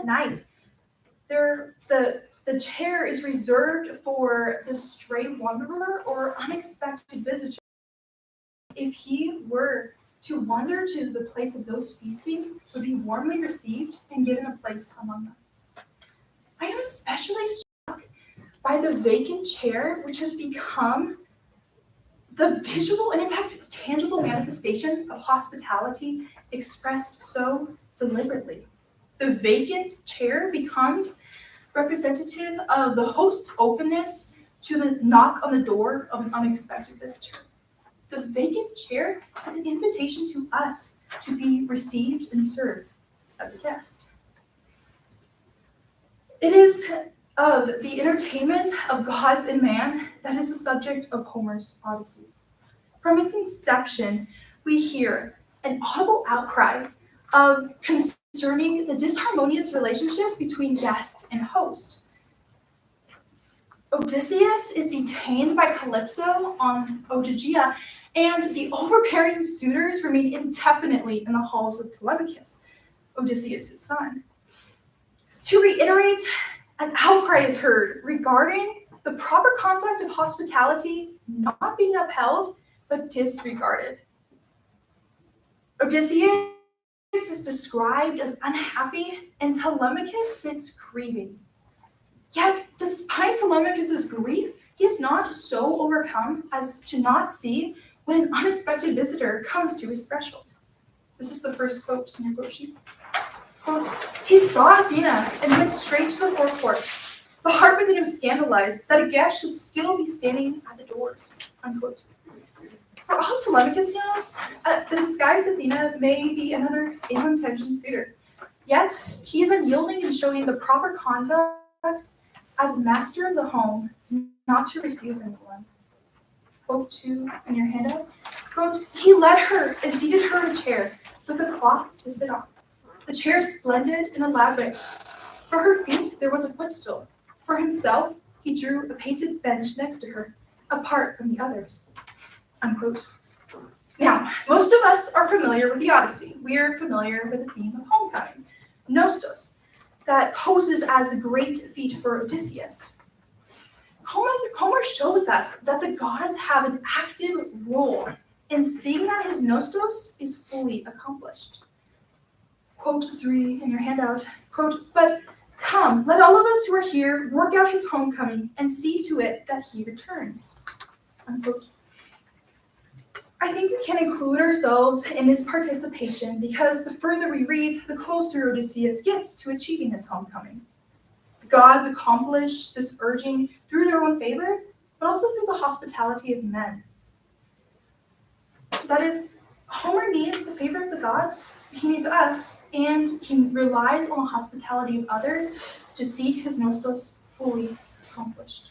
at night, the chair is reserved for the stray wanderer or unexpected visitor. If he were to wander to the place of those feasting, would be warmly received and given a place among them. I am especially struck by the vacant chair, which has become the visual and in fact tangible manifestation of hospitality expressed so deliberately. The vacant chair becomes representative of the host's openness to the knock on the door of an unexpected visitor. The vacant chair is an invitation to us to be received and served as a guest. It is of the entertainment of gods and man that is the subject of Homer's Odyssey. From its inception, we hear an audible outcry of concerning the disharmonious relationship between guest and host. Odysseus is detained by Calypso on Ogygia, and the overbearing suitors remain indefinitely in the halls of Telemachus, Odysseus' son. To reiterate, an outcry is heard regarding the proper conduct of hospitality not being upheld, but disregarded. Odysseus is described as unhappy, and Telemachus sits grieving. Yet, despite Telemachus' grief, he is not so overcome as to not see when an unexpected visitor comes to his threshold. This is the first quote in your quote sheet. Quote, he saw Athena and went straight to the forecourt. The heart within him scandalized that a guest should still be standing at the doors. Unquote. For all Telemachus knows, the disguised Athena may be another ill-intentioned suitor. Yet, he is unyielding in showing the proper conduct as master of the home, not to refuse anyone. Quote 2 in your handout. Quote, he led her and seated her in a chair with a cloth to sit on. The chair splendid and elaborate. For her feet there was a footstool. For himself, he drew a painted bench next to her, apart from the others. Unquote. Now, most of us are familiar with the Odyssey. We are familiar with the theme of homecoming, Nostos, that poses as the great feat for Odysseus. Homer shows us that the gods have an active role in seeing that his Nostos is fully accomplished. Quote 3 in your handout, quote, but come, let all of us who are here work out his homecoming and see to it that he returns. Unquote. I think we can include ourselves in this participation because the further we read, the closer Odysseus gets to achieving his homecoming. The gods accomplish this urging through their own favor, but also through the hospitality of men. That is, Homer needs the favor of the gods, he needs us, and he relies on the hospitality of others to see his Nostos fully accomplished.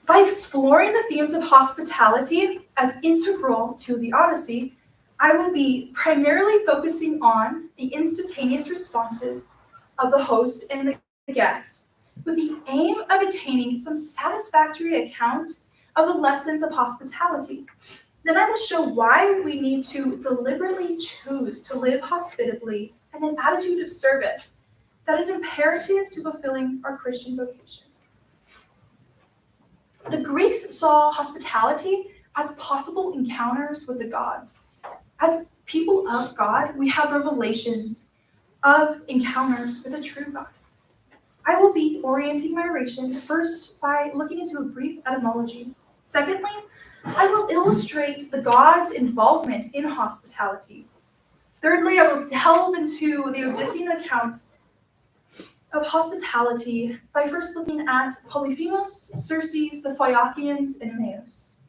By exploring the themes of hospitality as integral to the Odyssey, I will be primarily focusing on the instantaneous responses of the host and the guest, with the aim of attaining some satisfactory account of the lessons of hospitality. Then I will show why we need to deliberately choose to live hospitably and an attitude of service that is imperative to fulfilling our Christian vocation. The Greeks saw hospitality as possible encounters with the gods. As people of God, we have revelations of encounters with a true God. I will be orienting my oration first by looking into a brief etymology. Secondly, I will illustrate the gods' involvement in hospitality. Thirdly, I will delve into the Odyssean accounts of hospitality by first looking at Polyphemus, Circes, the Phaeacians, and Emmaus.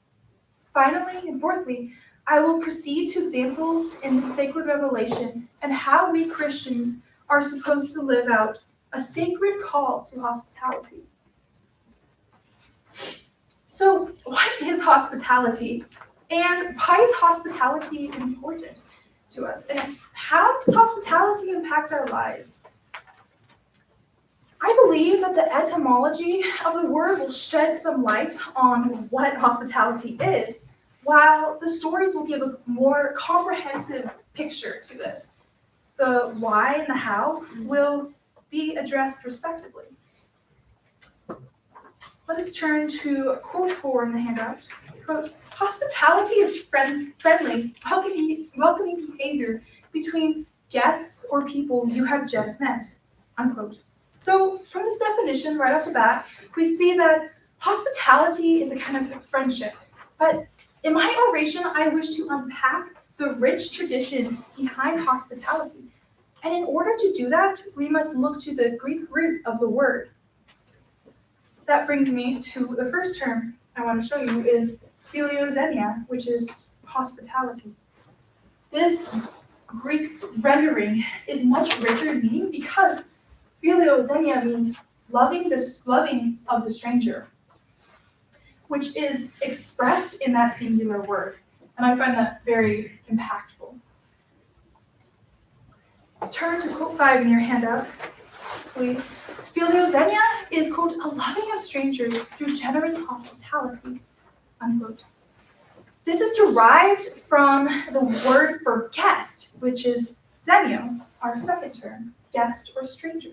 Finally, and fourthly, I will proceed to examples in the sacred revelation and how we Christians are supposed to live out a sacred call to hospitality. So, what is hospitality? And why is hospitality important to us? And how does hospitality impact our lives? I believe that the etymology of the word will shed some light on what hospitality is, while the stories will give a more comprehensive picture to this. the why and the how will be addressed respectively. Let us turn to quote 4 in the handout. Quote, hospitality is friendly, welcoming behavior between guests or people you have just met. Unquote. So from this definition right off the bat, we see that hospitality is a kind of friendship. But in my oration, I wish to unpack the rich tradition behind hospitality. And in order to do that, we must look to the Greek root of the word. That brings me to the first term I want to show you is philoxenia, which is hospitality. This Greek rendering is much richer in meaning because philoxenia means loving of the stranger, which is expressed in that singular word. And I find that very impactful. Turn to quote 5 in your handout, please. Philoxenia is, quote, a loving of strangers through generous hospitality, unquote. This is derived from the word for guest, which is xenios, our second term, guest or stranger.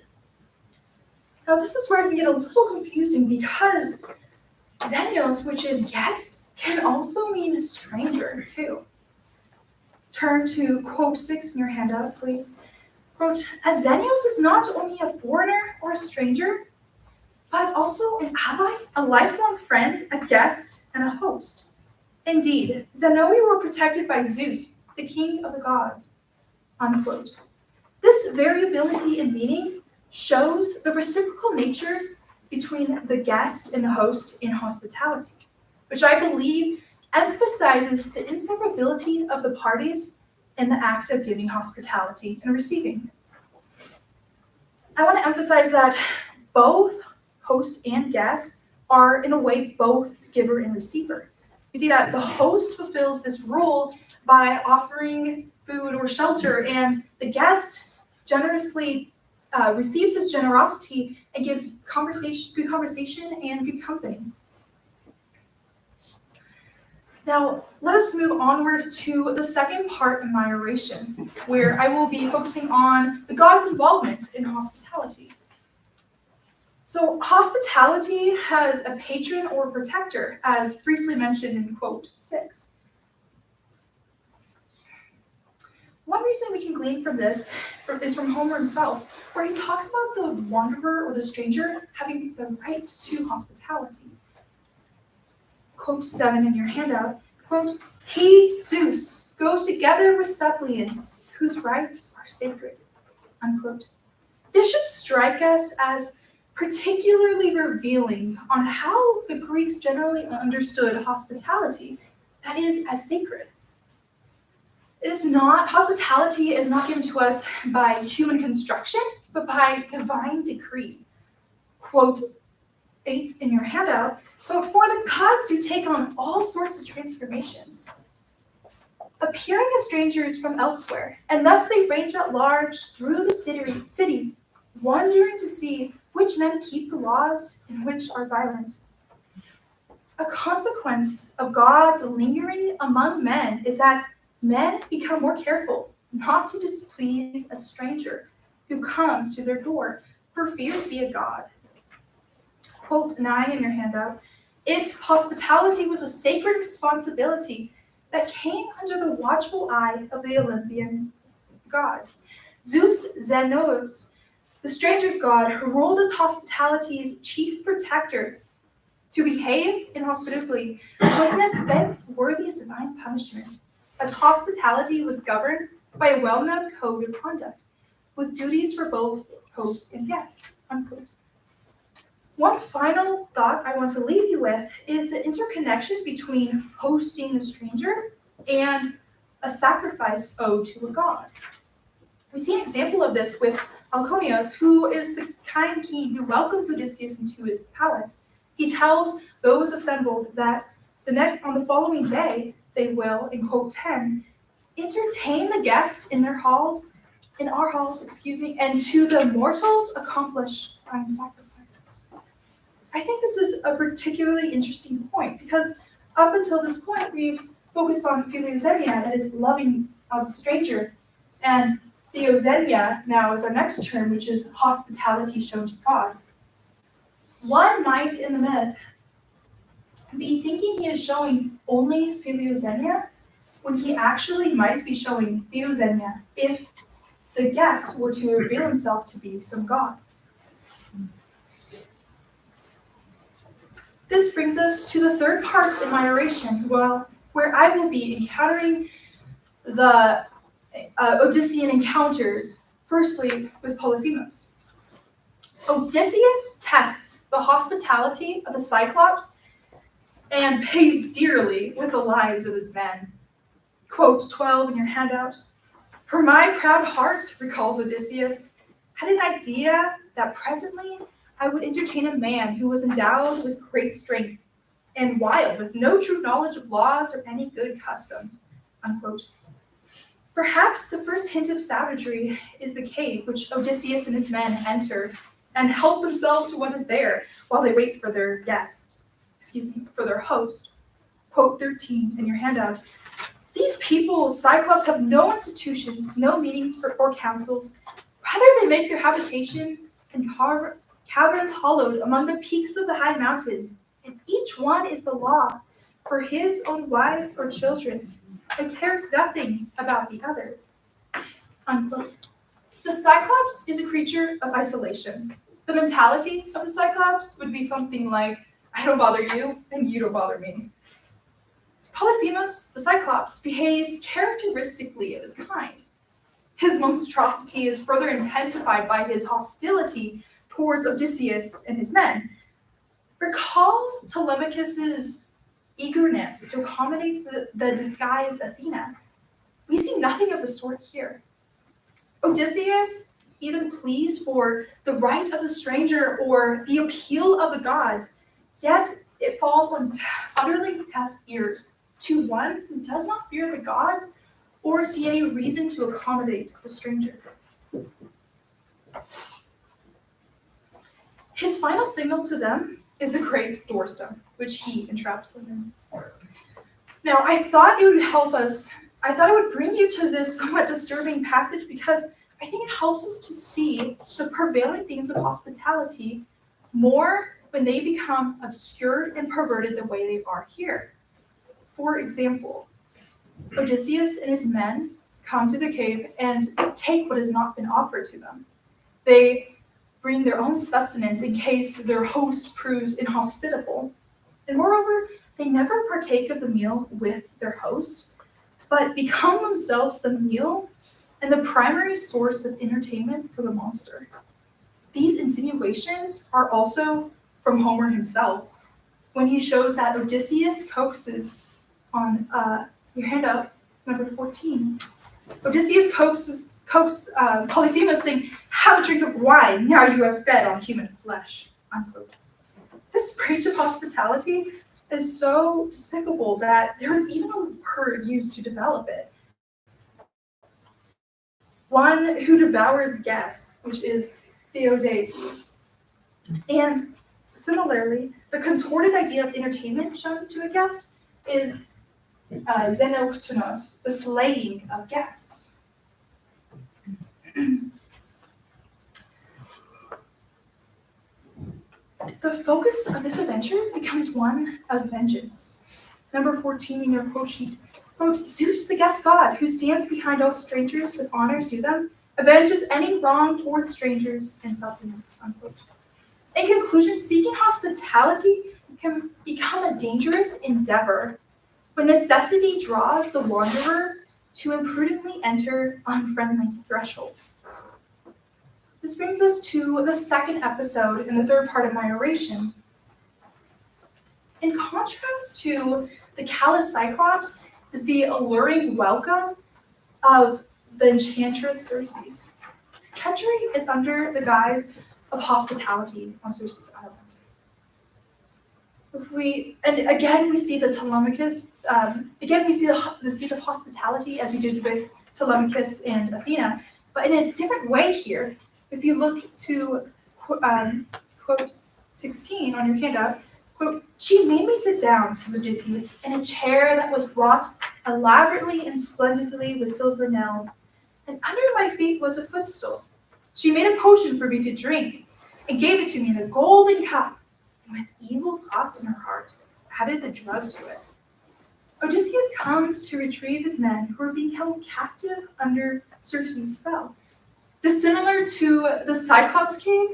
Now this is where it can get a little confusing because xenios, which is guest, can also mean stranger too. Turn to quote 6 in your handout, please. Quote, a xenios is not only a foreigner or a stranger, but also an ally, a lifelong friend, a guest, and a host. Indeed, Zenoi were protected by Zeus, the king of the gods, unquote. This variability in meaning shows the reciprocal nature between the guest and the host in hospitality, which I believe emphasizes the inseparability of the parties in the act of giving hospitality and receiving. I want to emphasize that both host and guest are, in a way, both giver and receiver. You see that the host fulfills this role by offering food or shelter, and the guest generously receives his generosity and gives good conversation and good company. Now, let us move onward to the second part of my oration, where I will be focusing on the gods' involvement in hospitality. So, hospitality has a patron or protector, as briefly mentioned in quote 6. One reason we can glean from this is from Homer himself, where he talks about the wanderer or the stranger having the right to hospitality. Quote 7 in your handout, quote, he, Zeus, goes together with suppliants whose rights are sacred, unquote. This should strike us as particularly revealing on how the Greeks generally understood hospitality, that is, as sacred. Hospitality is not given to us by human construction, but by divine decree. Quote 8 in your handout, but for the gods do take on all sorts of transformations, appearing as strangers from elsewhere, and thus they range at large through the cities, wondering to see which men keep the laws and which are violent. A consequence of gods lingering among men is that men become more careful not to displease a stranger who comes to their door for fear to be a god. Quote 9 in your handout, hospitality was a sacred responsibility that came under the watchful eye of the Olympian gods. Zeus Xenos, the stranger's god, who ruled as hospitality's chief protector, to behave inhospitably was an offense worthy of divine punishment, as hospitality was governed by a well-known code of conduct, with duties for both host and guest, unquote. One final thought I want to leave you with is the interconnection between hosting a stranger and a sacrifice owed to a god. We see an example of this with Alconius, who is the kind king who welcomes Odysseus into his palace. He tells those assembled that on the following day they will, in quote 10, entertain the guests in our halls, and to the mortals accomplish fine sacrifices. I think this is a particularly interesting point because up until this point we've focused on philoxenia, that is loving of the stranger, and Theoxenia now is our next term, which is hospitality shown to gods. One might, in the myth, be thinking he is showing only philoxenia when he actually might be showing theoxenia if the guest were to reveal himself to be some god. This brings us to the third part in my oration, where I will be encountering the Odyssean encounters, firstly with Polyphemus. Odysseus tests the hospitality of the Cyclops and pays dearly with the lives of his men. Quote 12 in your handout. For my proud heart, recalls Odysseus, had an idea that presently I would entertain a man who was endowed with great strength and wild, with no true knowledge of laws or any good customs. Unquote. Perhaps the first hint of savagery is the cave which Odysseus and his men enter and help themselves to what is there while they wait for their for their host. Quote 13 in your handout. These people, Cyclops, have no institutions, no meetings or councils. Rather, they make their habitation in caverns hollowed among the peaks of the high mountains, and each one is the law for his own wives or children, and cares nothing about the others. Unquote. The Cyclops is a creature of isolation. The mentality of the Cyclops would be something like, I don't bother you, and you don't bother me. Polyphemus, the Cyclops, behaves characteristically of his kind. His monstrosity is further intensified by his hostility towards Odysseus and his men. Recall Telemachus's eagerness to accommodate the disguised Athena. We see nothing of the sort here. Odysseus even pleads for the right of the stranger or the appeal of the gods, yet it falls on utterly deaf ears to one who does not fear the gods or see any reason to accommodate the stranger. His final signal to them is the great doorstone, which he entraps them in. Now, I thought it would bring you to this somewhat disturbing passage because I think it helps us to see the prevailing themes of hospitality more when they become obscured and perverted the way they are here. For example, Odysseus and his men come to the cave and take what has not been offered to them. They bring their own sustenance in case their host proves inhospitable. And moreover, they never partake of the meal with their host, but become themselves the meal and the primary source of entertainment for the monster. These insinuations are also from Homer himself, when he shows that Odysseus coaxes on your handout, number 14. Odysseus coaxes Polyphemus, saying, "Have a drink of wine, now you have fed on human flesh." Unquote. This breach of hospitality is so despicable that there was even a word used to develop it. One who devours guests, which is Theodates. And similarly, the contorted idea of entertainment shown to a guest is xenoktonos, the slaying of guests. The focus of this adventure becomes one of vengeance. Number 14 in your quote sheet. Quote, Zeus, the guest god, who stands behind all strangers with honors due them, avenges any wrong towards strangers and supplements. Unquote. In conclusion, seeking hospitality can become a dangerous endeavor when necessity draws the wanderer to imprudently enter unfriendly thresholds. This brings us to the second episode in the third part of my oration. In contrast to the callous Cyclops is the alluring welcome of the enchantress Circe. Treachery is under the guise of hospitality on Circe's island. Again we see the Telemachus. Again we see the seat of hospitality as we did with Telemachus and Athena, but in a different way here. If you look to quote 16 on your handout, quote, she made me sit down, says Odysseus, in a chair that was wrought elaborately and splendidly with silver nails, and under my feet was a footstool. She made a potion for me to drink, and gave it to me in a golden cup, and with evil thoughts in her heart, added the drug to it. Odysseus comes to retrieve his men who are being held captive under Circe's spell. Similar to the Cyclops cave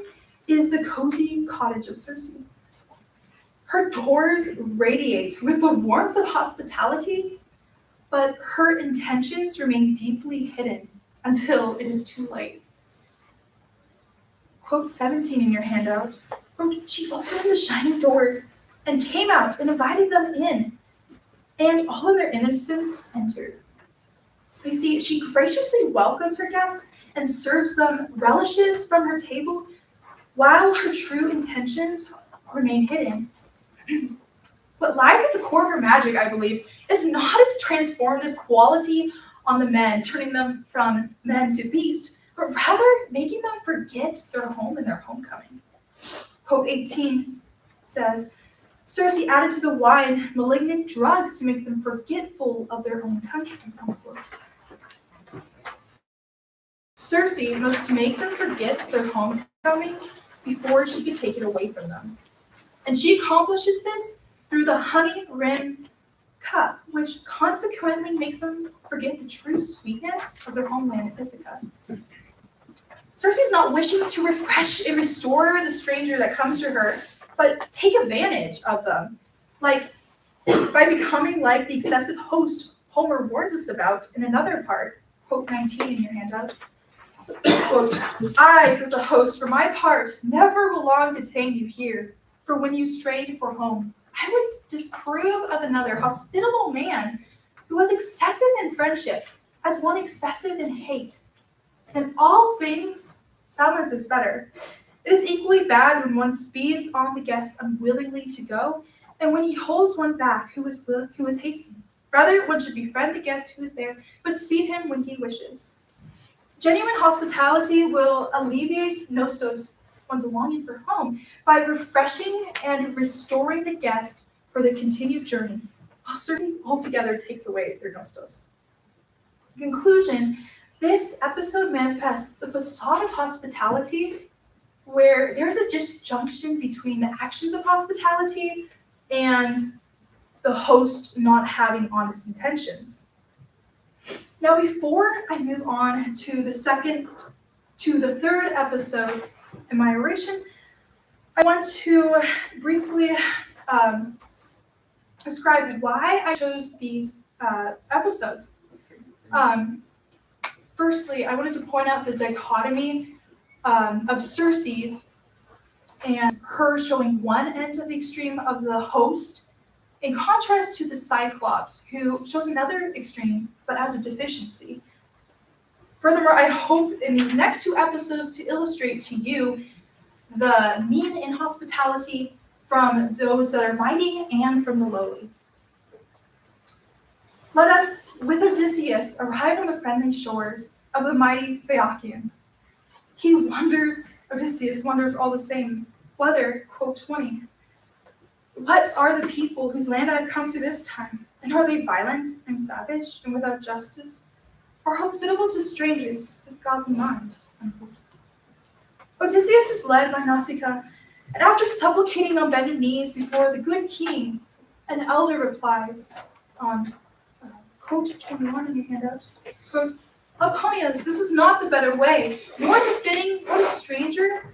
is the cozy cottage of Circe. Her doors radiate with the warmth of hospitality, but her intentions remain deeply hidden until it is too late. Quote 17 in your handout. Quote, she opened the shining doors and came out and invited them in, and all of their innocence entered. So you see, she graciously welcomes her guests and serves them relishes from her table, while her true intentions remain hidden. What lies at the core of her magic, I believe, is not its transformative quality on the men, turning them from men to beast, but rather making them forget their home and their homecoming. Quote 18 says, Circe added to the wine malignant drugs to make them forgetful of their own country. Unquote. Circe must make them forget their homecoming before she could take it away from them. And she accomplishes this through the honey-rimmed cup, which consequently makes them forget the true sweetness of their homeland, Ithaka. Circe is not wishing to refresh and restore the stranger that comes to her, but take advantage of them, like by becoming like the excessive host Homer warns us about in another part, quote 19 in your handout. Quote, I, says the host, for my part, never will long detain you here, for when you strayed for home, I would disprove of another hospitable man who was excessive in friendship as one excessive in hate. In all things, balance is better. It is equally bad when one speeds on the guest unwillingly to go, and when he holds one back who is hastening. Rather, one should befriend the guest who is there, but speed him when he wishes. Genuine hospitality will alleviate nostos, one's longing for home, by refreshing and restoring the guest for the continued journey, while Circe altogether takes away their nostos. In conclusion, this episode manifests the facade of hospitality, where there's a disjunction between the actions of hospitality and the host not having honest intentions. Now, before I move on to the third episode in my oration, I want to briefly describe why I chose these episodes. Firstly, I wanted to point out the dichotomy of Circe's and her showing one end of the extreme of the host, in contrast to the Cyclops, who shows another extreme, but as a deficiency. Furthermore, I hope in these next two episodes to illustrate to you the mean in hospitality from those that are mighty and from the lowly. Let us, with Odysseus, arrive on the friendly shores of the mighty Phaeacians. Odysseus wonders all the same, whether, quote 20, what are the people whose land I have come to this time? And are they violent and savage and without justice? Or hospitable to strangers with godly mind? Unquote. Odysseus is led by Nausicaa, and after supplicating on bended knees before the good king, an elder replies on quote 21 in your handout, quote, Alconius, this is not the better way, nor is it fitting what a stranger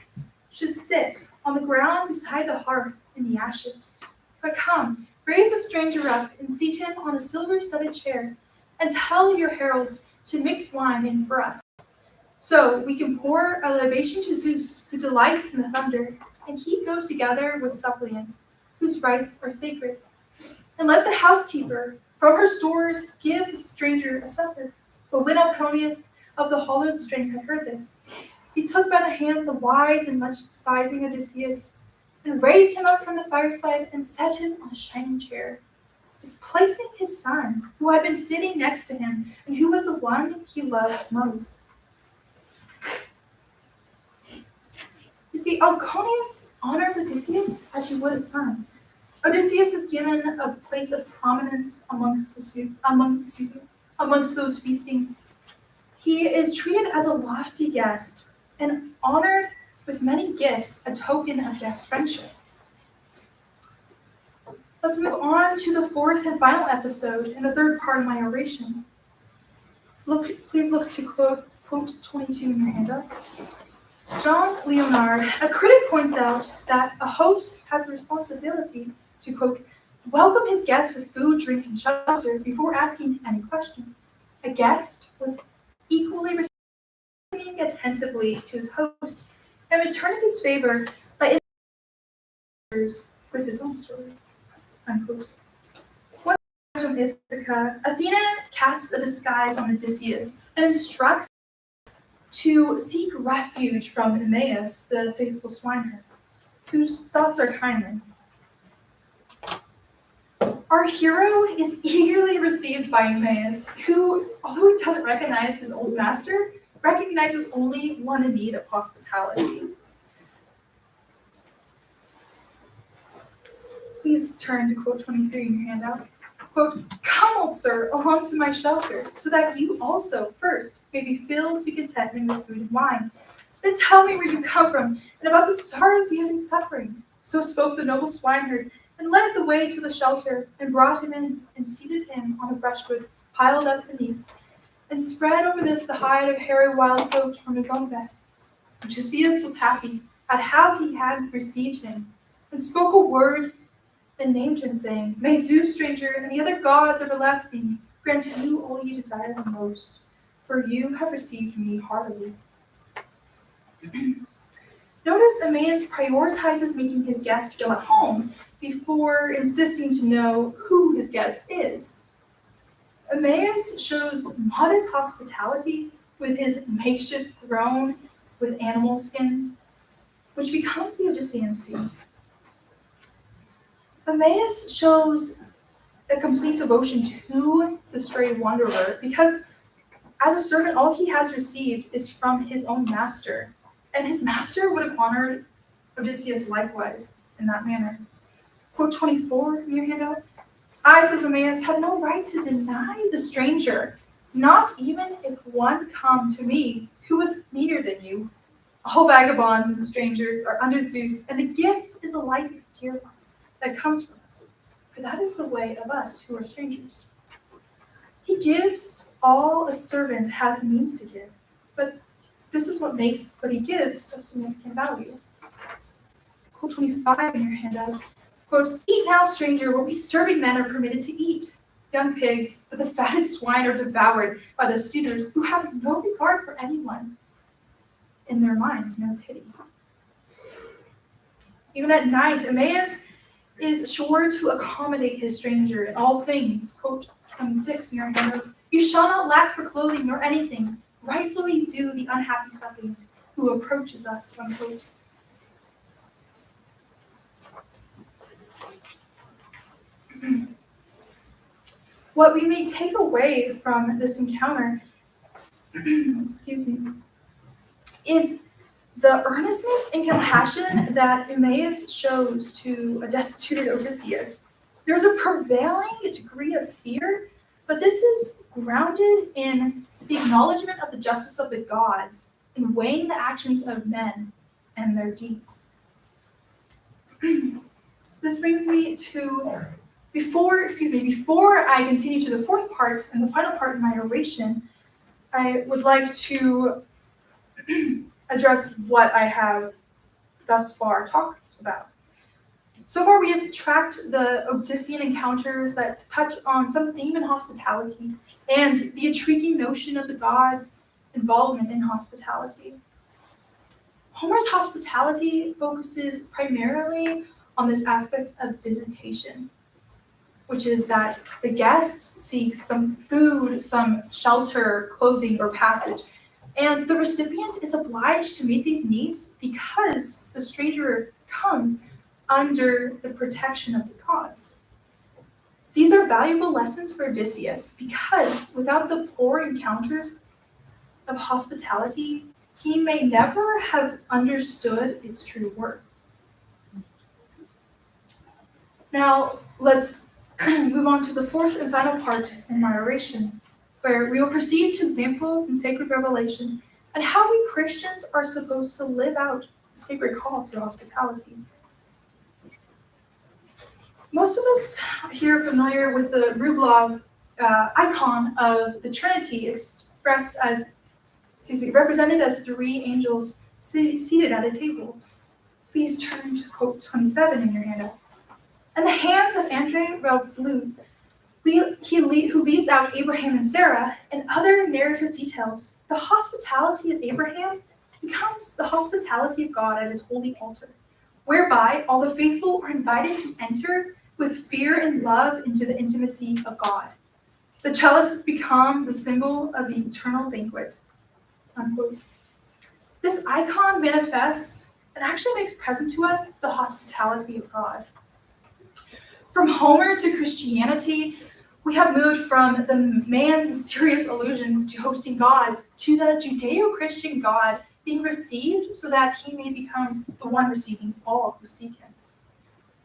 should sit on the ground beside the hearth in the ashes. But come, raise the stranger up and seat him on a silver-studded chair, and tell your heralds to mix wine in for us. So we can pour a libation to Zeus, who delights in the thunder, and he goes together with suppliants, whose rites are sacred. And let the housekeeper from her stores give the stranger a supper. But when Alconius of the hollowed strength had heard this, he took by the hand the wise and much despising Odysseus, and raised him up from the fireside and set him on a shining chair, displacing his son, who had been sitting next to him, and who was the one he loved most. You see, Alconius honors Odysseus as he would a son. Odysseus is given a place of prominence amongst those feasting. He is treated as a lofty guest and honored with many gifts, a token of guest friendship. Let's move on to the fourth and final episode in the third part of my oration. Please look to quote 22 in your handout. Jean Leonard, a critic, points out that a host has the responsibility to, quote, welcome his guests with food, drink, and shelter before asking any questions. A guest was equally listening attentively to his host and returning his favor by with his own story. Unquote. One of Ithaka, Athena casts a disguise on Odysseus and instructs to seek refuge from Emmaus, the faithful swineherd, whose thoughts are kindly. Our hero is eagerly received by Emmaus, who, although he doesn't recognize his old master, recognizes only one in need of hospitality. Please turn to quote 23 in your handout. Quote, come, old sir, along to my shelter, so that you also first may be filled to contentment with food and wine. Then tell me where you come from, and about the sorrows you have been suffering. So spoke the noble swineherd, and led the way to the shelter, and brought him in, and seated him on the brushwood piled up beneath, and spread over this the hide of hairy wild goat from his own bed. Odysseus was happy at how he had received him, and spoke a word, and named him, saying, may Zeus, stranger, and the other gods everlasting grant you all you desire the most, for you have received me heartily. Notice Emmaus prioritizes making his guest feel at home before insisting to know who his guest is. Emmaus shows modest hospitality with his makeshift throne with animal skins, which becomes the Odyssean seat. Emmaus shows a complete devotion to the stray wanderer because as a servant, all he has received is from his own master, and his master would have honored Odysseus likewise in that manner. Quote 24 in your handout. I, says Emmaus, have no right to deny the stranger, not even if one come to me who was meaner than you. All vagabonds and strangers are under Zeus, and the gift is a light dear one that comes from us, for that is the way of us who are strangers. He gives all a servant has the means to give, but this is what makes what he gives of significant value. Quote 25 in your handout. Quote, eat now, stranger, what we serving men are permitted to eat. Young pigs, but the fatted swine are devoured by the suitors who have no regard for anyone. In their minds, no pity. Even at night, Emmaus is sure to accommodate his stranger in all things. Quote 26 in your handout. You shall not lack for clothing nor anything. Rightfully do the unhappy suppliant who approaches us. Unquote. What we may take away from this encounter, excuse me, is the earnestness and compassion that Emmaus shows to a destitute Odysseus. There's a prevailing degree of fear, but this is grounded in the acknowledgement of the justice of the gods and weighing the actions of men and their deeds. This brings me to, before I continue to the fourth part and the final part of my oration, I would like to address what I have thus far talked about. So far, we have tracked the Odyssean encounters that touch on some theme in hospitality and the intriguing notion of the gods' involvement in hospitality. Homer's hospitality focuses primarily on this aspect of visitation, which is that the guests seek some food, some shelter, clothing, or passage, and the recipient is obliged to meet these needs because the stranger comes under the protection of the gods. These are valuable lessons for Odysseus because without the poor encounters of hospitality, he may never have understood its true worth. Now, let's move on to the fourth and final part in my oration. where we will proceed to examples in sacred revelation and how we Christians are supposed to live out the sacred call to hospitality. Most of us here are familiar with the Rublev icon of the Trinity represented as three angels seated at a table. Please turn to quote 27 in your handout. And the hands of Andrei Rublev, who leaves out Abraham and Sarah and other narrative details, the hospitality of Abraham becomes the hospitality of God at his holy altar, whereby all the faithful are invited to enter with fear and love into the intimacy of God. The chalice has become the symbol of the eternal banquet. Unquote. This icon manifests and actually makes present to us the hospitality of God. From Homer to Christianity, we have moved from the man's mysterious allusions to hosting gods to the Judeo-Christian God being received so that he may become the one receiving all who seek him.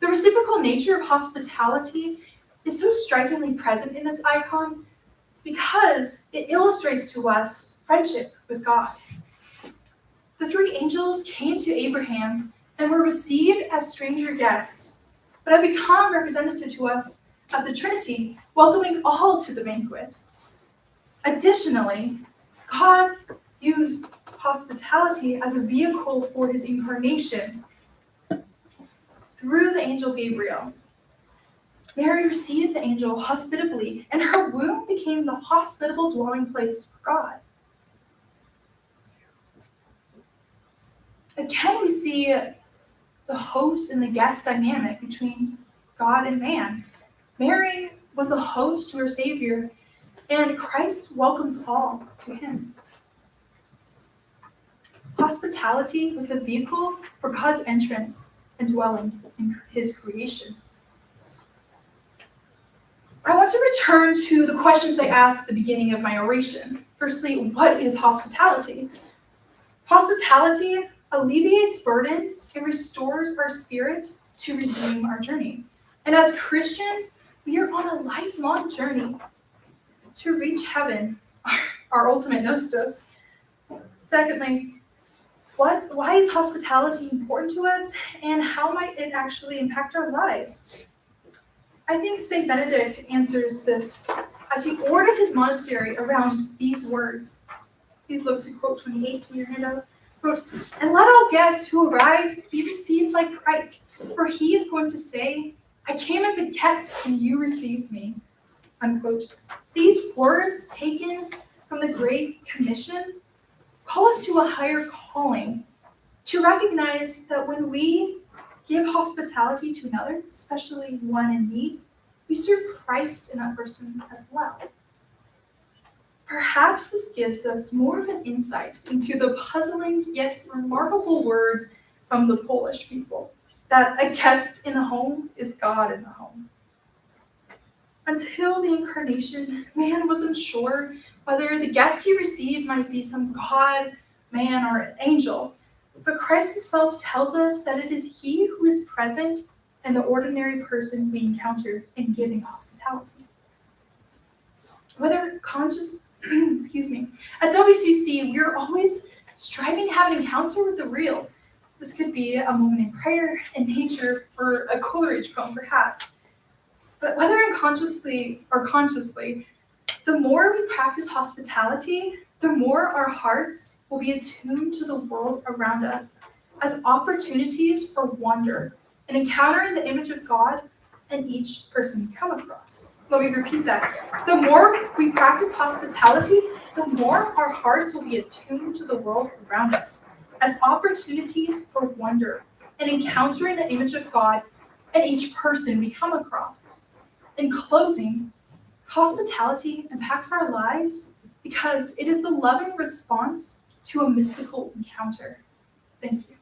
The reciprocal nature of hospitality is so strikingly present in this icon because it illustrates to us friendship with God. The three angels came to Abraham and were received as stranger guests, but have become representative to us of the Trinity, welcoming all to the banquet. Additionally, God used hospitality as a vehicle for his incarnation through the angel Gabriel. Mary received the angel hospitably, and her womb became the hospitable dwelling place for God. Again, we see the host and the guest dynamic between God and man. Mary was the host to her Savior, and Christ welcomes all to him. Hospitality was the vehicle for God's entrance and dwelling in his creation. I want to return to the questions I asked at the beginning of my oration. Firstly, what is hospitality? Hospitality alleviates burdens and restores our spirit to resume our journey. And as Christians, we are on a lifelong journey to reach heaven, our ultimate nostos. Secondly, why is hospitality important to us, and how might it actually impact our lives? I think St. Benedict answers this as he ordered his monastery around these words. Please look to quote 28 in your handout. Quote, "And let all guests who arrive be received like Christ, for he is going to say, I came as a guest and you received me." Unquote. These words taken from the Great Commission call us to a higher calling, to recognize that when we give hospitality to another, especially one in need, we serve Christ in that person as well. Perhaps this gives us more of an insight into the puzzling yet remarkable words from the Polish people, that a guest in the home is God in the home. Until the incarnation, man wasn't sure whether the guest he received might be some god, man, or an angel. But Christ himself tells us that it is he who is present in the ordinary person we encounter in giving hospitality. Whether conscious, at WCC, we are always striving to have an encounter with the real. This could be a moment in prayer, in nature, or a Coleridge poem, perhaps. But whether unconsciously or consciously, the more we practice hospitality, the more our hearts will be attuned to the world around us as opportunities for wonder and encountering the image of God in each person we come across. Let me repeat that. The more we practice hospitality, the more our hearts will be attuned to the world around us as opportunities for wonder and encountering the image of God in each person we come across. In closing, hospitality impacts our lives because it is the loving response to a mystical encounter. Thank you.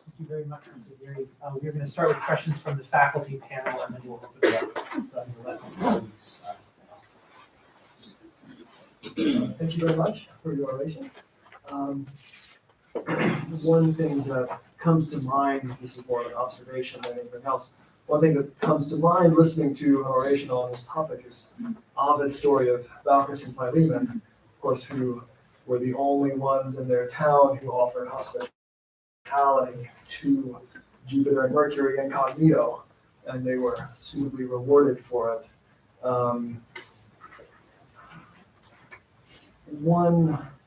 Thank you very much, Ms. Aguirre. We're going to start with questions from the faculty panel, and then we'll open it up. Thank you very much for your oration. One thing that comes to mind, this is more of an observation than anything else, one thing that comes to mind listening to an oration on this topic is Ovid's story of Baucis and Philemon, of course, who were the only ones in their town who offered hospitality to Jupiter and Mercury incognito, and they were suitably rewarded for it.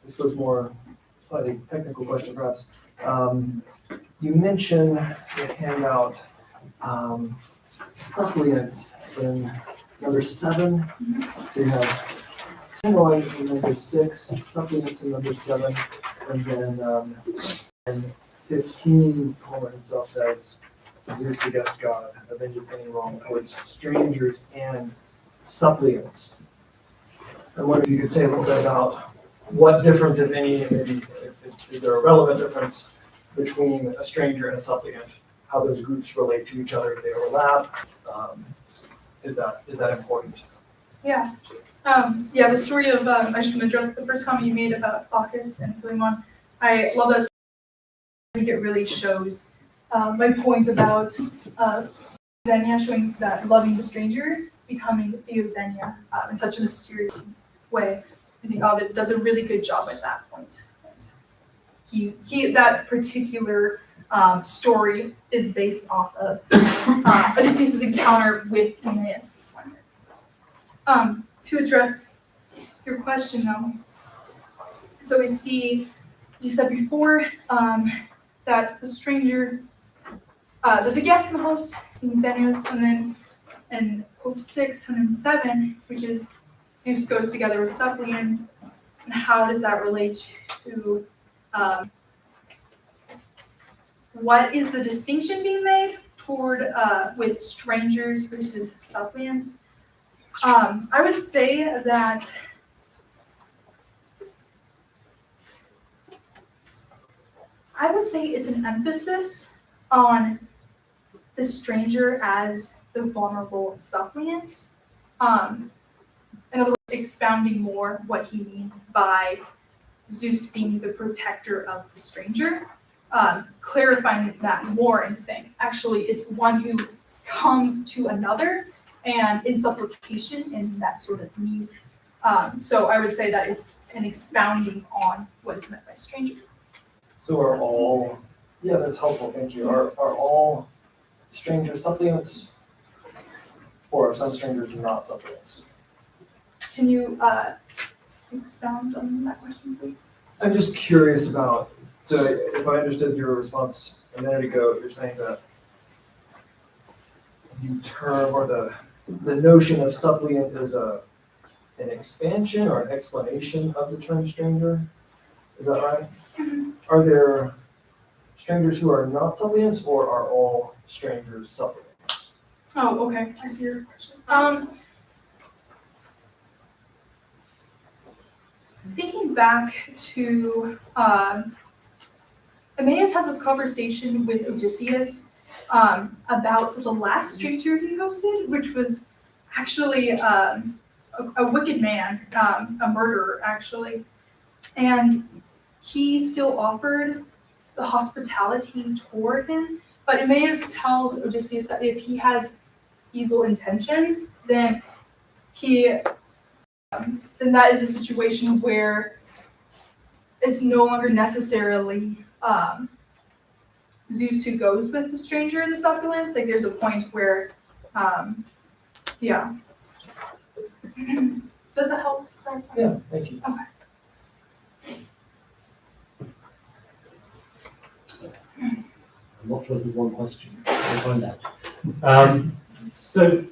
This was more slightly technical question perhaps. You mentioned the handout supplicants in number 7. So you have Simon in number 6, supplicants in number 7, and then in 15, Homer himself says, Zeus the guest god, avenges any wrong towards strangers and suppliants. I wonder if you could say a little bit about what difference, if any, maybe is there a relevant difference between a stranger and a supplicant, how those groups relate to each other, if they overlap, is that important? Yeah. The story of, I should address the first comment you made about Bacchus and Philemon. I love that story. I think it really shows my point about Xenia showing that loving the stranger becoming Theoxenia in such a mysterious way. I think Ovid does a really good job at that point. He that particular story is based off of Odysseus' encounter with Aeneas the swimmer. To address your question though, so we see, as you said before, that the stranger, that the guest and the host in Xenios, and then in quote 6 and then 7, which is Zeus goes together with suppliants, and how does that relate to what is the distinction being made toward with strangers versus suppliants? I would say that it's an emphasis on the stranger as the vulnerable suppliant. In other words, expounding more what he means by Zeus being the protector of the stranger, clarifying that more and saying, actually, it's one who comes to another and in supplication in that sort of need. So I would say that it's an expounding on what is meant by stranger. So are all, yeah, that's helpful, thank you. Are all strangers suppliants? Or are some strangers not suppliants? Can you expound on that question, please? I'm just curious about, so if I understood your response a minute ago, you're saying that the term or the notion of suppliant is an expansion or an explanation of the term stranger. Is that right? Mm-hmm. Are there strangers who are not suppliants, or are all strangers suppliants? Oh, okay. I see your question. Thinking back to Aeneas has this conversation with Odysseus about the last stranger he hosted, which was actually a wicked man, a murderer actually, and he still offered the hospitality toward him. But Aeneas tells Odysseus that if he has evil intentions, then that is a situation where it's no longer necessarily Zeus who goes with the stranger in the suppliants. Like there's a point where, yeah. Does that help to clarify? Yeah, thank you. Okay. I'm not sure this is one question. We'll find out. So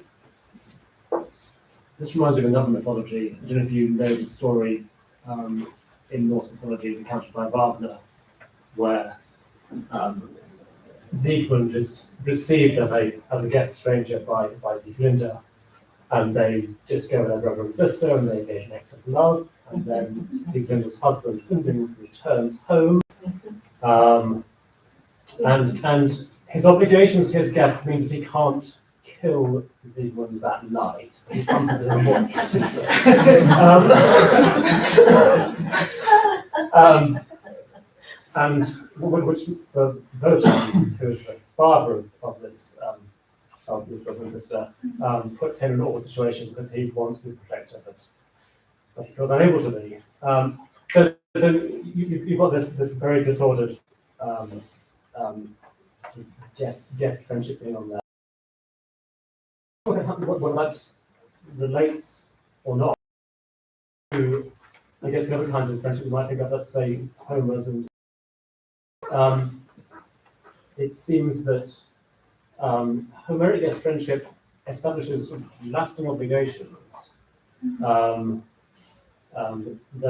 this reminds me of another mythology. I don't know if you know the story in Norse mythology, recounted by Wagner, where Siegmund is received as a guest stranger by Sieglinde, and they discover their brother and sister, and they engage in acts of love, and then Sieglinde's husband Hunding returns home, and his obligations to his guest means that he can't kill Siegmund that night. He comes as a morning. And which the virgin, who is the father of this brother and sister, puts him in an awkward situation because he wants to be the protector, but he feels unable to be. So you've got this very disordered sort of guest friendship thing on there. What that relates or not to, I guess, the other kinds of friendship we might think of, let's say, Homer's and it seems that Homeric guest friendship establishes sort of lasting obligations that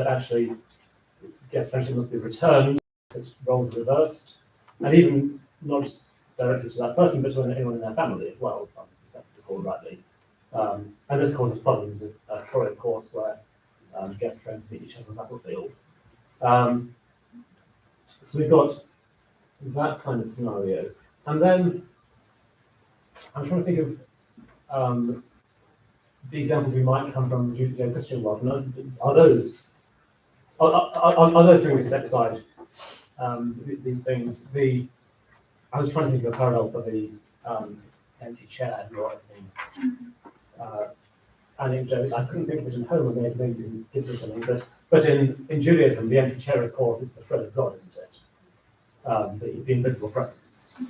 actually guest friendship must be returned, this roles reversed, and even not just directly to that person, but to anyone in their family as well, if I recall rightly. And this causes problems with Troy, of course, where guest friends meet each other on the battlefield. So we've got that kind of scenario. And then I'm trying to think of the examples we might come from the Judeo-Christian world. Are those things we set aside? These things. I was trying to think of a parallel for the empty chair you're opening. Anecdote. I couldn't think of it in Homer. Maybe you can give me something. But in Judaism, the empty chair, of course, is the throne of God, isn't it? The invisible presence.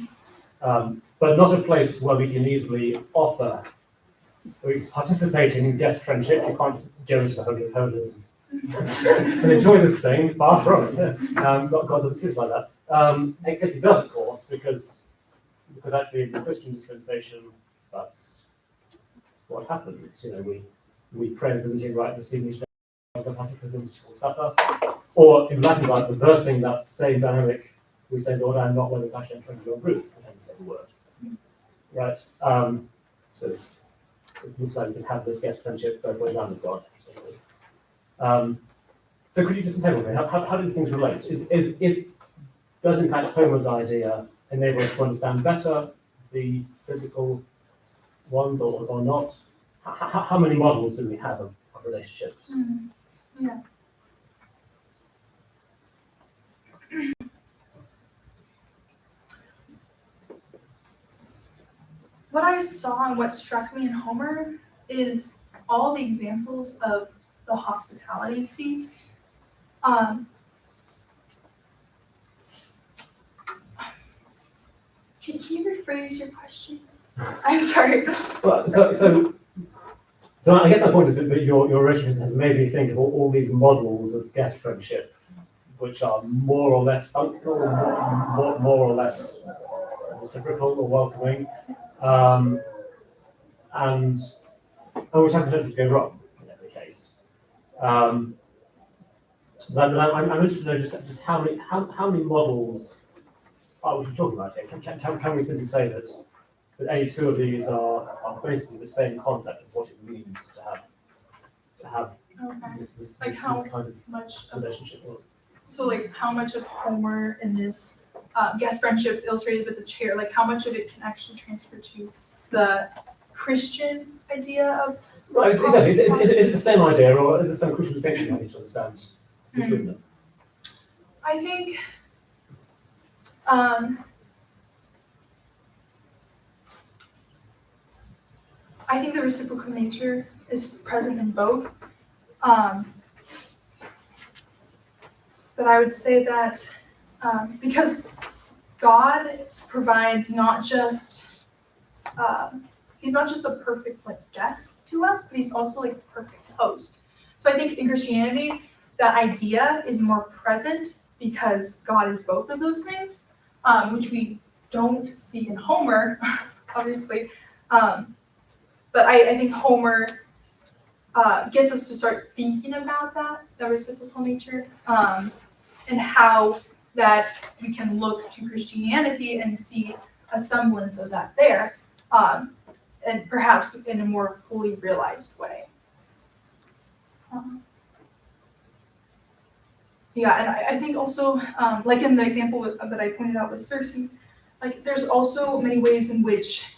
But not a place where we can easily participate in guest friendship. You can't just go into the Holy of Holies and enjoy this thing, far from it. God doesn't do it like that. Except he does, of course, because actually in the Christian dispensation, that's what happens. You know, we pray the Byzantine Rite, receiving each other as a pilgrimage to supper. Or in Latin, like reversing that same dynamic, we say, Lord, I am not worthy of actually entering your roof, pretend to say the word. Right? So it looks like we can have this guest friendship both ways around with God. So could you just tell me, how do these things relate? Does in fact Homer's idea enable us to understand better the biblical ones or not? How many models do we have of relationships? Yeah. What I saw and what struck me in Homer is all the examples of the hospitality seat. Can you rephrase your question? I'm sorry. Well, so I guess my point is that your relationship has made me think of all these models of guest friendship, which are more or less functional, more or less reciprocal or welcoming, and which have potential to go wrong in every case. But I'm interested to know just how many models are we talking about here? Can we simply say that any two of these are basically the same concept of what it means to have Okay. this Like how kind of much of, relationship? so like how much of Homer in this guest friendship illustrated with the chair, like how much of it can actually transfer to the Christian idea of Right, is it the same idea, or is there some crucial distinction I need to understand between them? I think the reciprocal nature is present in both. But I would say that because God provides not just he's not just the perfect like guest to us, but he's also like the perfect host. So I think in Christianity, that idea is more present because God is both of those things, which we don't see in Homer, obviously. But I think Homer gets us to start thinking about that reciprocal nature, and how that we can look to Christianity and see a semblance of that there, and perhaps in a more fully realized way. Yeah, and I think also, like in the example that I pointed out with Circe, like there's also many ways in which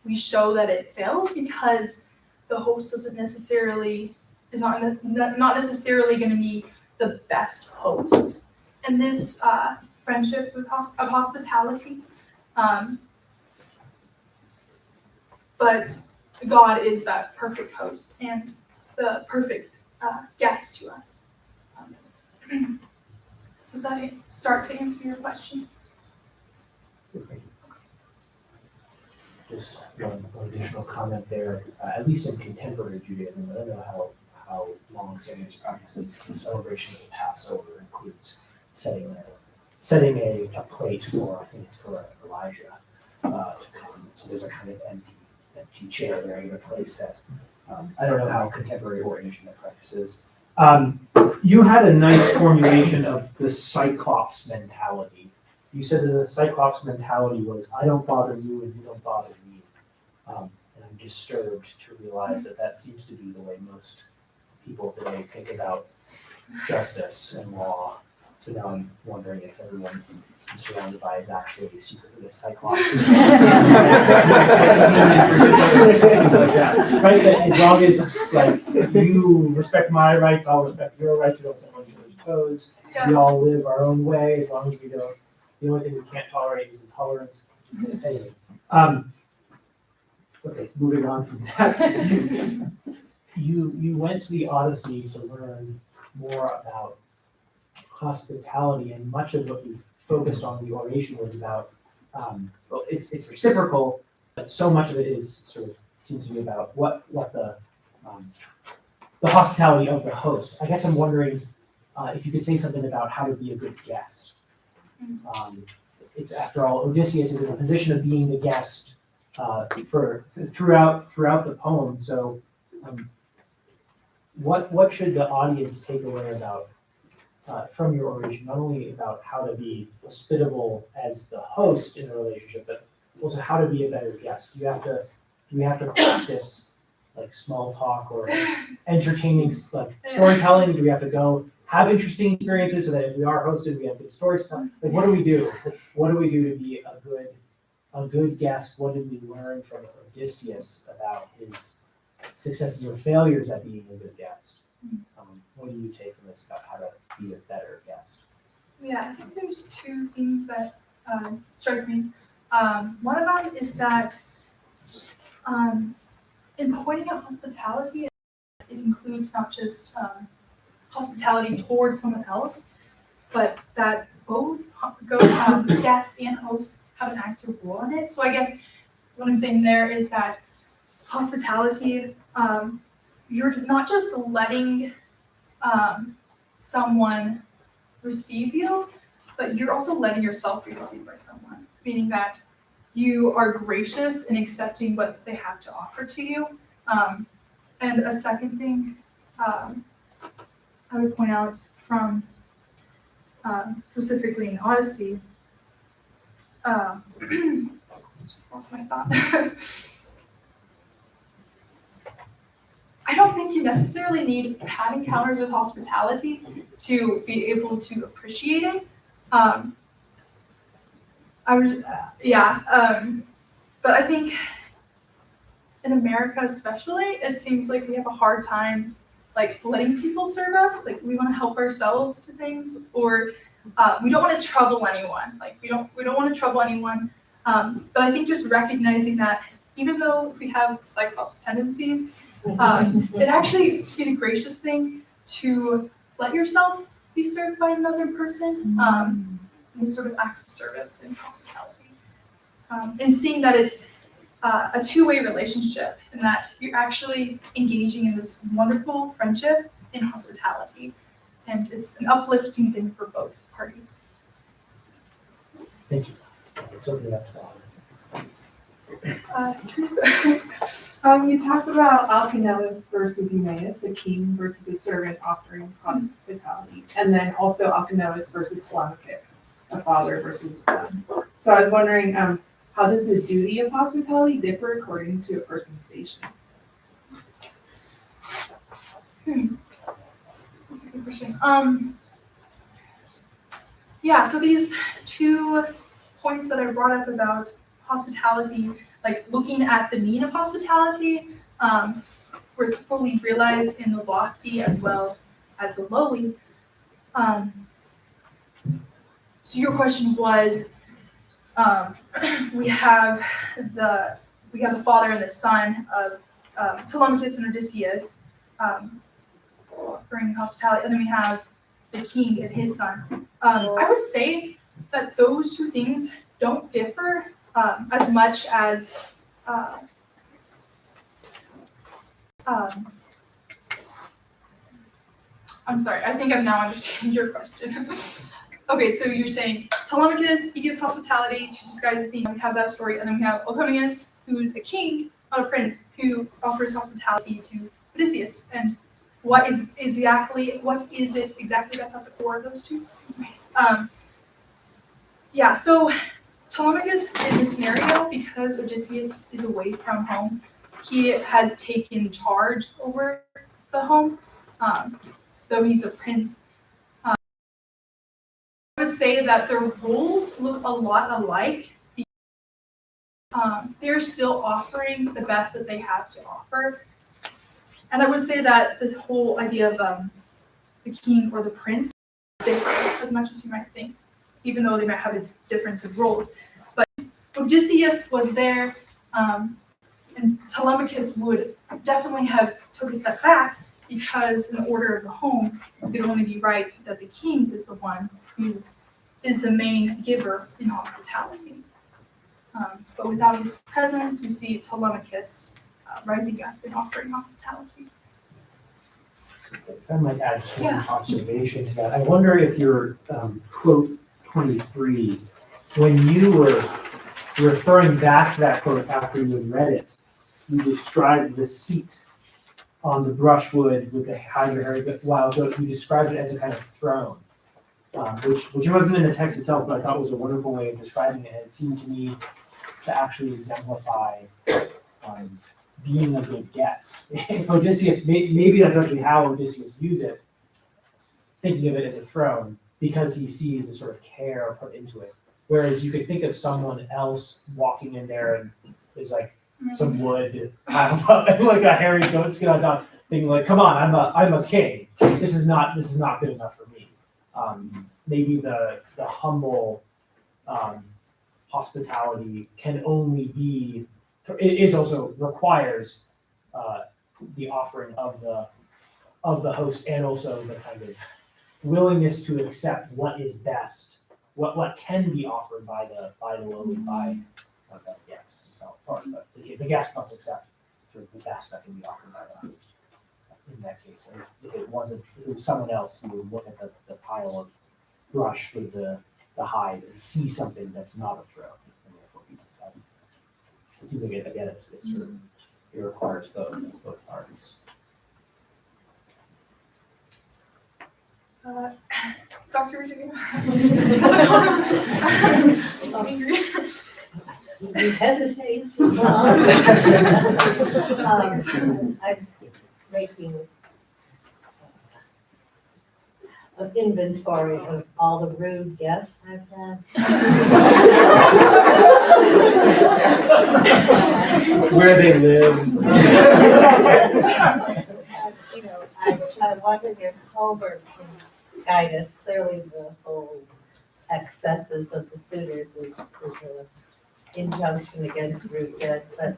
we show that it fails because the host is not necessarily going to be the best host. And this friendship of hospitality, but God is that perfect host and the perfect guest to us. Does that start to answer your question? Just one additional comment there, at least in contemporary Judaism, I don't know how long-standing this practice is. The celebration of the Passover includes setting a plate for, I think it's for Elijah, to come. So there's a kind of empty chair there in a place set. I don't know how contemporary or ancient that practice is. You had a nice formulation of the Cyclops mentality. You said that the Cyclops mentality was, I don't bother you and you don't bother me. And I'm disturbed to realize that seems to be the way most people today think about justice and law. So now I'm wondering if everyone I'm surrounded by is actually secretly a Cyclops. Right? That as long as you respect my rights, I'll respect your rights. We don't step on each other's toes. Yeah. We all live our own way as long as we don't. The only thing we can't tolerate is intolerance. Anyway, okay, moving on from that. You went to the Odyssey to learn more about hospitality, and much of what you focused on the oration was about. Well, it's reciprocal, but so much of it is sort of seems to be about what the hospitality of the host. I guess I'm wondering if you could say something about how to be a good guest. It's after all, Odysseus is in a position of being the guest throughout the poem. So, what should the audience take away about from your oration? Not only about how to be hospitable as the host in a relationship, but also how to be a better guest. Do we have to practice like small talk or entertaining storytelling? Do we have to go have interesting experiences so that if we are hosted, we have good stories to tell? Like, what do we do? What do we do to be a good guest? What did we learn from Odysseus about his successes or failures at being a good guest? What do you take from this about how to be a better guest? Yeah, I think there's two things that strike me. One of them is that in pointing out hospitality, it includes not just hospitality towards someone else, but that both guest and host have an active role in it. So I guess what I'm saying there is that hospitality, you're not just letting someone receive you, but you're also letting yourself be received by someone, meaning that you are gracious in accepting what they have to offer to you. And a second thing I would point out from specifically in Odyssey, just lost my thought. I don't think you necessarily need had encounters with hospitality to be able to appreciate it. But I think in America especially, it seems like we have a hard time like letting people serve us. Like we want to help ourselves to things, or we don't want to trouble anyone. Like we don't want to trouble anyone. But I think just recognizing that even though we have Cyclops tendencies, it actually be a gracious thing to let yourself be served by another person in sort of acts of service and hospitality. And seeing that it's a two-way relationship and that you're actually engaging in this wonderful friendship in hospitality. And it's an uplifting thing for both parties. Thank you. It's opening up to the audience. Teresa. You talked about Alcinous versus Eumaeus, a king versus a servant offering hospitality, and then also Alcinous versus Telemachus, a father versus a son. So I was wondering, how does the duty of hospitality differ according to a person's station? That's a good question. So these 2 points that I brought up about hospitality like looking at the mean of hospitality, where it's fully realized in the lofty as well as the lowly. So your question was, we have the father and the son of Telemachus and Odysseus offering hospitality, and then we have the king and his son. I would say that those two things don't differ as much as I'm sorry, I think I'm now understanding your question. Okay, so you're saying Telemachus, he gives hospitality to disguise the theme. We have that story, and then we have Odyssey, who's a king, not a prince, who offers hospitality to Odysseus. And what is it exactly that's at the core of those two? So Telemachus in this scenario, because Odysseus is away from home, he has taken charge over the home, though he's a prince. I would say that their roles look a lot alike. They're still offering the best that they have to offer. And I would say that the whole idea of the king or the prince differ as much as you might think, even though they might have a difference of roles. But Odysseus was there, and Telemachus would definitely have took a step back, because in the order of the home, it would only be right that the king is the one who is the main giver in hospitality. But without his presence, we see Telemachus rising up and offering hospitality. I might add one observation to that. I wonder if your quote 23, when you were referring back to that quote after you had read it, you described the seat on the brushwood with the hydra wild goat. You described it as a kind of throne, which wasn't in the text itself, but I thought was a wonderful way of describing it. And it seemed to me to actually exemplify being a good guest. If Odysseus, maybe that's actually how Odysseus views it, thinking of it as a throne, because he sees the sort of care put into it. Whereas you could think of someone else walking in there and there's like some wood piled up and like a hairy goat skin on top, thinking like, come on, I'm a king. This is not good enough for me. Maybe the humble hospitality can only be, it also requires the offering of the host, and also the kind of willingness to accept what is best, what can be offered by the lowly, by the guest himself. Or the guest must accept sort of the best that can be offered by the host. In that case, and if it was someone else who would look at the pile of brush with the hide and see something that's not a throne, and therefore he decides. It seems like again, it's sort of, it requires both parties. Dr. Virginia? I'm angry. He hesitates. I'm making an inventory of all the rude guests I've had. Where they live. I wondered if Homer can guide us. Clearly, the whole excesses of the suitors is an injunction against rude guests, but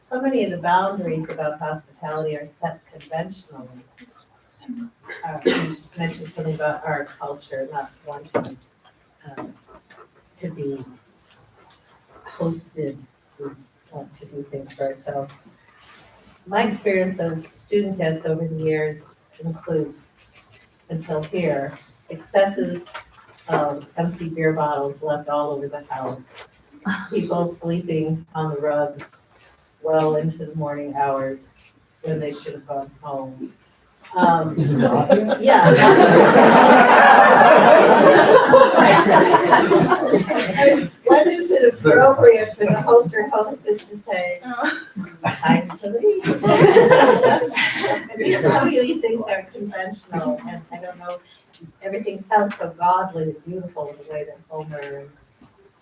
so many of the boundaries about hospitality are set conventionally. You mentioned something about our culture not wanting to be hosted, to do things for ourselves. My experience of student guests over the years includes, until here, excesses of empty beer bottles left all over the house, people sleeping on the rugs well into the morning hours when they should have gone home. This is not. Yeah. When is it appropriate for the host or hostess to say, time to leave? Some of these things are conventional, and I don't know, everything sounds so godly and beautiful the way that Homer,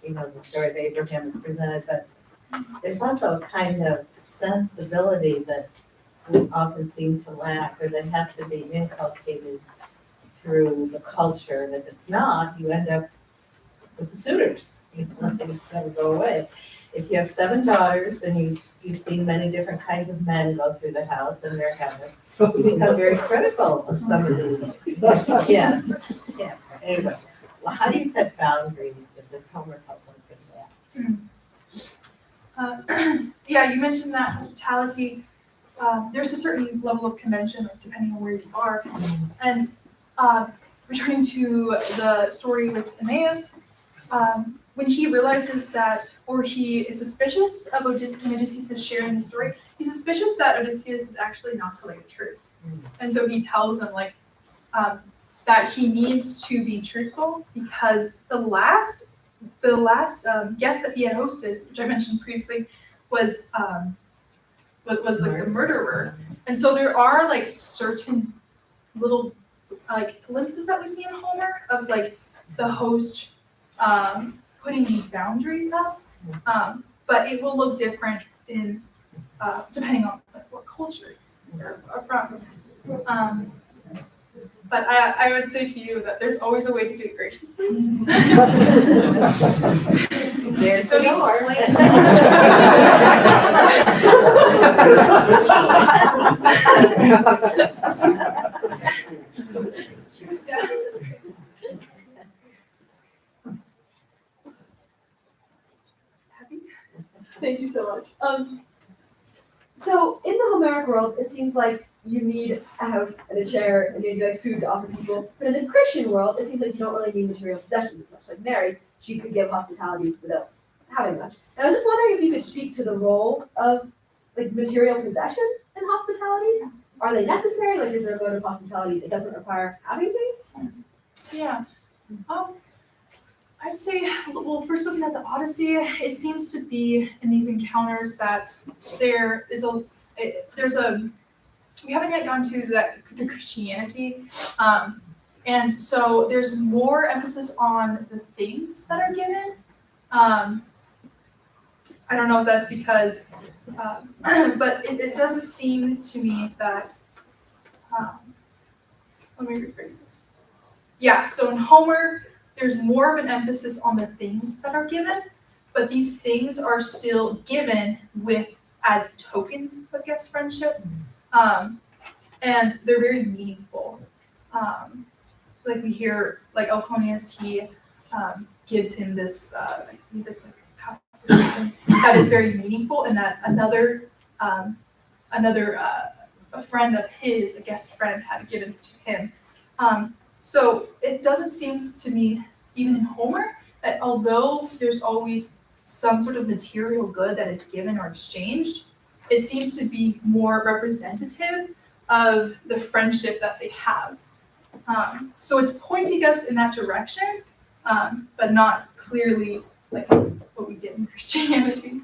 the story of Abraham is presented, but there's also a kind of sensibility that we often seem to lack, or that has to be inculcated through the culture, and if it's not, you end up with the suitors, it's never go away. If you have 7 daughters and you've seen many different kinds of men go through the house and their habits, you become very critical of some of these. Yes, anyway, well, how do you set boundaries, if does homework help us in that? Yeah, you mentioned that hospitality, there's a certain level of convention depending on where you are. And returning to the story with Aeneas, when he realizes that, or he is suspicious of Odysseus, and Odysseus is sharing the story, he's suspicious that Odysseus is actually not telling the truth. And so he tells him that he needs to be truthful because the last guest that he had hosted, which I mentioned previously, was like the murderer. And so there are like certain little like glimpses that we see in Homer of like the host putting these boundaries up, but it will look different in depending on like, what culture you're from. But I would say to you that there's always a way to do it graciously. There's the Don't need to door. Yeah. Happy? Thank you so much. So in the Homeric world, it seems like you need a house and a chair and maybe like food to offer people. But in the Christian world, it seems like you don't really need material possessions as much. Like Mary, she could give hospitality without having much. And I was just wondering if you could speak to the role of like material possessions in hospitality. Are they necessary? Like, is there a mode of hospitality that doesn't require having things? Yeah. I'd say, well, first looking at the Odyssey, it seems to be in these encounters that we haven't yet gone to the Christianity, and so there's more emphasis on the things that are given. I don't know if that's because, but it doesn't seem to me that, let me rephrase this. Yeah, so in Homer, there's more of an emphasis on the things that are given, but these things are still given as tokens of guest friendship, and they're very meaningful. Like we hear, like Elconius, he gives him this, I believe it's like a cup or something, that is very meaningful, and that a friend of his, a guest friend, had given to him. So it doesn't seem to me, even in Homer, that although there's always some sort of material good that is given or exchanged, it seems to be more representative of the friendship that they have. So it's pointing us in that direction, but not clearly like what we did in Christianity.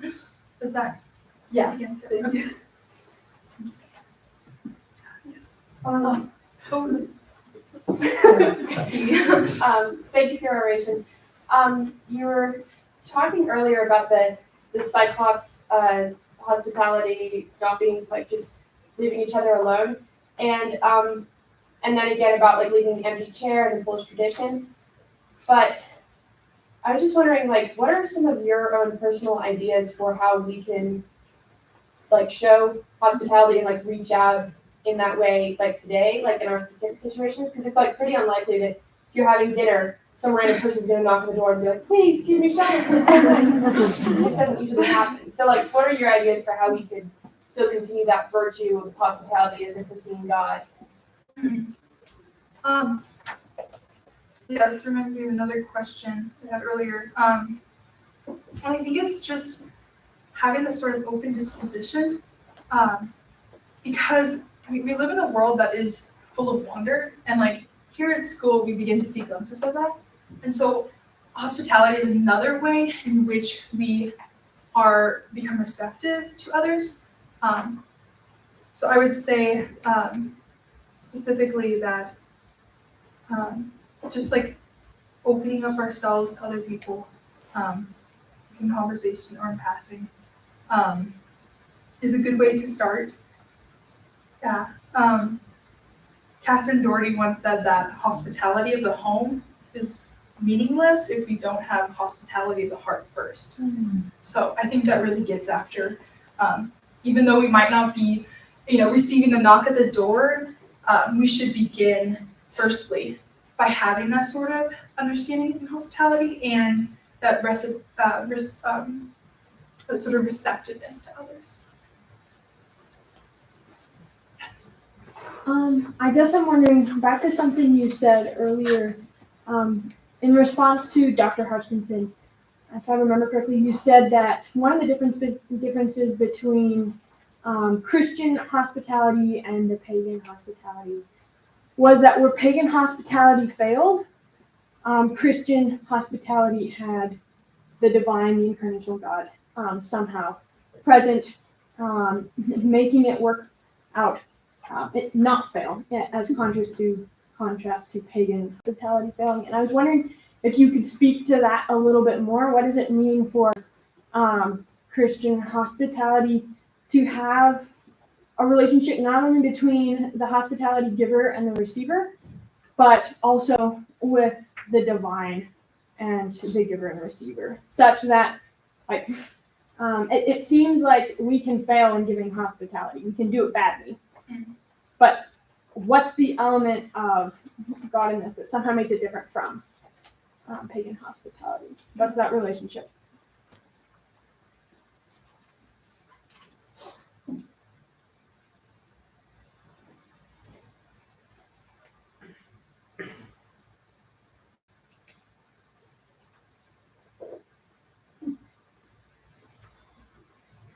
Does that? Yeah. Thank you. Yes. Thank you for your oration. You were talking earlier about the Cyclops hospitality not being like just leaving each other alone, and then again about like leaving the empty chair and the Polish tradition. But I was just wondering, like, what are some of your own personal ideas for how we can like show hospitality and like reach out in that way, like today, like in our specific situations? Because it's like pretty unlikely that if you're having dinner, some random person's gonna knock on the door and be like, please give me shelter for the whole night. This doesn't usually happen. So like, what are your ideas for how we could still continue that virtue of hospitality as if we're seeing God? Yeah, this reminds me of another question I had earlier. I think it's just having this sort of open disposition, because we live in a world that is full of wonder, and like here at school we begin to see glimpses of that. And so hospitality is another way in which we become receptive to others. So I would say specifically that just like opening up ourselves to other people in conversation or in passing, is a good way to start. Yeah. Catherine Doherty once said that hospitality of the home is meaningless if we don't have hospitality of the heart first. So I think that really gets after, even though we might not be, receiving the knock at the door, we should begin firstly by having that sort of understanding in hospitality and that that sort of receptiveness to others. Yes. I guess I'm wondering, back to something you said earlier, in response to Dr. Hodgkinson, if I remember correctly, you said that one of the differences between Christian hospitality and the pagan hospitality was that where pagan hospitality failed, Christian hospitality had the divine, the incarnational God somehow present, making it work out, it not fail, as contrast to pagan hospitality failing. And I was wondering if you could speak to that a little bit more. What does it mean for Christian hospitality to have a relationship not only between the hospitality giver and the receiver, but also with the divine and the giver and receiver, such that it seems like we can fail in giving hospitality. We can do it badly. But what's the element of God in this that somehow makes it different from pagan hospitality? What's that relationship?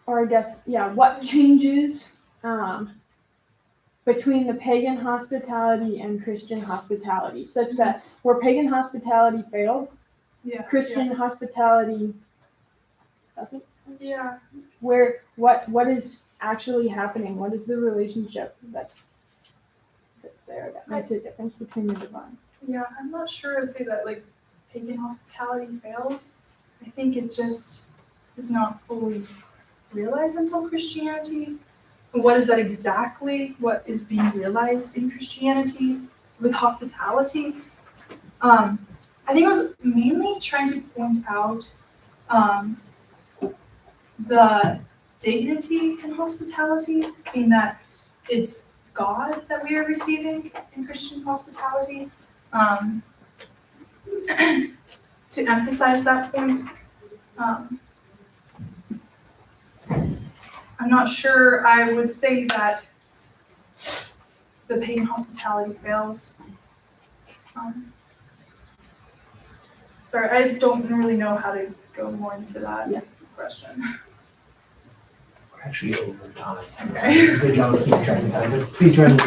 Or I guess, what changes between the pagan hospitality and Christian hospitality, such that where pagan hospitality failed, Christian hospitality doesn't? Yeah. What is actually happening? What is the relationship that's there that makes a difference between the divine? Yeah, I'm not sure I'd say that pagan hospitality fails. I think it just is not fully realized until Christianity. What is that exactly? What is being realized in Christianity with hospitality? I think I was mainly trying to point out the dignity in hospitality, in that it's God that we are receiving in Christian hospitality. To emphasize that point, I'm not sure I would say that the pagan hospitality fails. Sorry, I don't really know how to go more into that question. We're actually over time. Okay. Good job of keeping track of time, but please join me in.